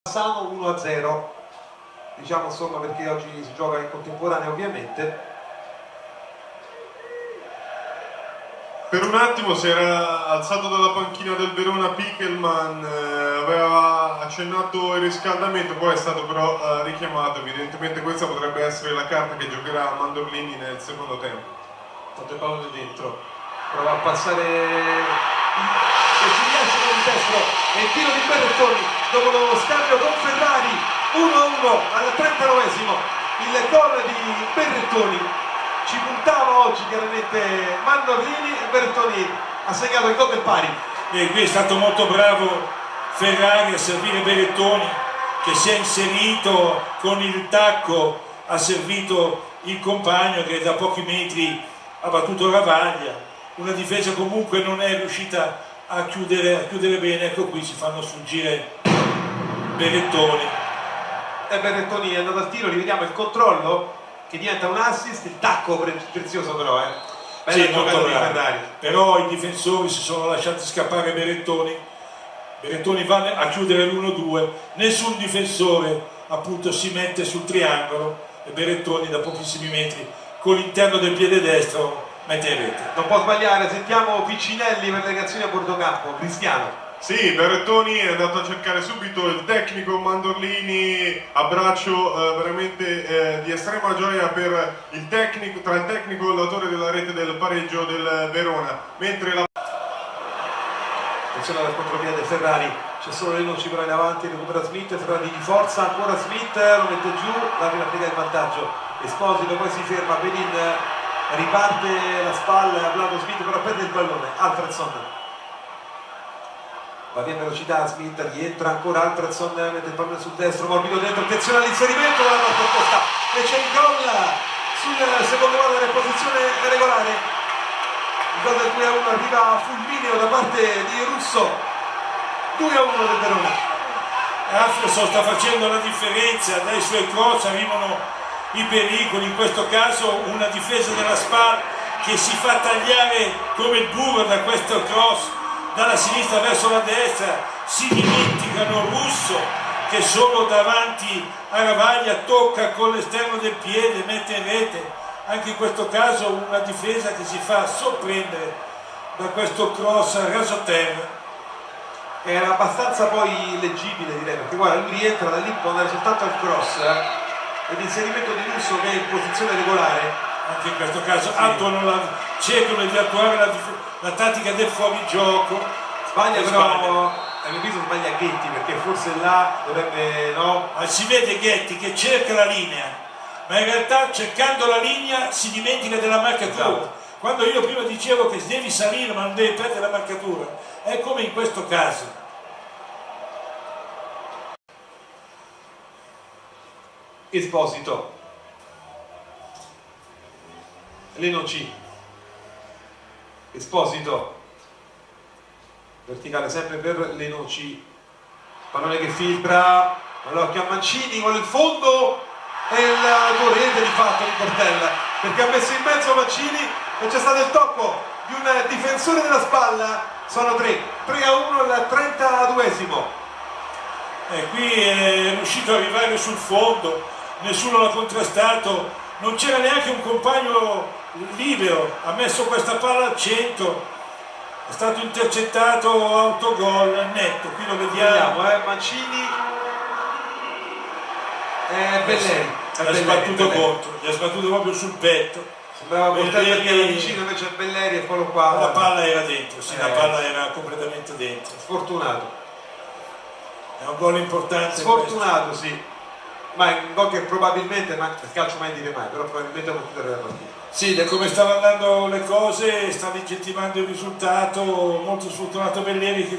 Bassano 1-0, diciamo insomma, perché oggi si gioca in contemporanea ovviamente. Per un attimo si era alzato dalla panchina del Verona Pickelman, aveva accennato il riscaldamento, poi è stato però richiamato. Evidentemente questa potrebbe essere la carta che giocherà Mandorlini nel secondo tempo. Tanto il pallone dentro, prova a passare e ci riesce con il destro e il tiro di Berrettoni dopo lo scambio con Ferrari. 1-1 al 39esimo, il gol di Berrettoni. Ci puntava oggi chiaramente Mandorlini e Berrettoni ha segnato il gol del pari. E qui è stato molto bravo Ferrari a servire Berrettoni, che si è inserito con il tacco, ha servito il compagno che da pochi metri ha battuto Ravaglia. Una difesa comunque non è riuscita a chiudere bene. Ecco, qui si fanno sfuggire Berrettoni. E Berrettoni è andato al tiro, rivediamo il controllo che diventa un assist, il tacco prezioso però, Sì, molto bravo. Però i difensori si sono lasciati scappare Berrettoni va a chiudere l'1-2, nessun difensore appunto si mette sul triangolo e Berrettoni da pochissimi metri con l'interno del piede destro mette in rete. Non può sbagliare, sentiamo Piccinelli per le reazioni a bordo campo. Cristiano. Sì, Berrettoni è andato a cercare subito il tecnico Mandorlini, abbraccio veramente di estrema gioia per il tecnico, tra il tecnico e l'autore della rete del pareggio del Verona, mentre la... Attenzione al contropiede Ferrari, c'è solo Lenoci però in avanti, recupera Smith, Ferrari di forza, ancora Smith, lo mette giù, l'arbitro applica il vantaggio, Esposito poi si ferma, Penin riparte la spalla, a Vlado Smith però perde il pallone, Alfredson. Va via in velocità, Smith rientra ancora, Alfredson mette il pallone sul destro, morbido dentro, attenzione all'inserimento della nostra opposta e c'è il gol sul secondo gol in posizione regolare. Il gol del 2-1 arriva fulmineo da parte di Russo, 2-1 del Verona. Alfredson sta facendo la differenza, dai suoi cross arrivano i pericoli, in questo caso una difesa della Spal che si fa tagliare come il burro da questo cross dalla sinistra verso la destra, si dimenticano Russo che solo davanti a Ravaglia tocca con l'esterno del piede, mette in rete. Anche in questo caso una difesa che si fa sorprendere da questo cross a rasoterra. Era abbastanza poi leggibile, direi, perché guarda, lui rientra da lì, può andare soltanto al cross e l'inserimento di Russo che è in posizione regolare. Anche in questo caso sì, cercano di attuare la tattica del fuorigioco. Sbaglia però, a mio avviso sbaglia Ghetti, perché forse là dovrebbe, no? Si vede Ghetti che cerca la linea, ma in realtà cercando la linea si dimentica della marcatura. Esatto. Quando io prima dicevo che devi salire ma non devi perdere la marcatura, è come in questo caso. Esposito, Lenoci, Esposito, verticale sempre per Lenoci, pallone che filtra, all'occhio a Mancini con il fondo e la corrente di fatto di Portella, perché ha messo in mezzo Mancini e c'è stato il tocco di un difensore della Spalla. Sono 3-1 al 32esimo. E qui è riuscito ad arrivare sul fondo, nessuno l'ha contrastato, non c'era neanche un compagno libero, ha messo questa palla al centro, è stato intercettato, autogol netto. Qui lo vediamo, Mancini e Belleri gli ha sbattuto contro, gli ha sbattuto proprio sul petto. Sembrava Portella che era vicino, invece a Belleri e quello qua. La palla era dentro, sì, la palla era completamente dentro. Sfortunato. È un gol importante. Sfortunato, questo. Sì. Ma è un gol che probabilmente, ma per calcio mai dire mai, però probabilmente può chiudere la partita. Sì, da come stanno andando le cose sta legittimando il risultato, molto sfortunato Belleri che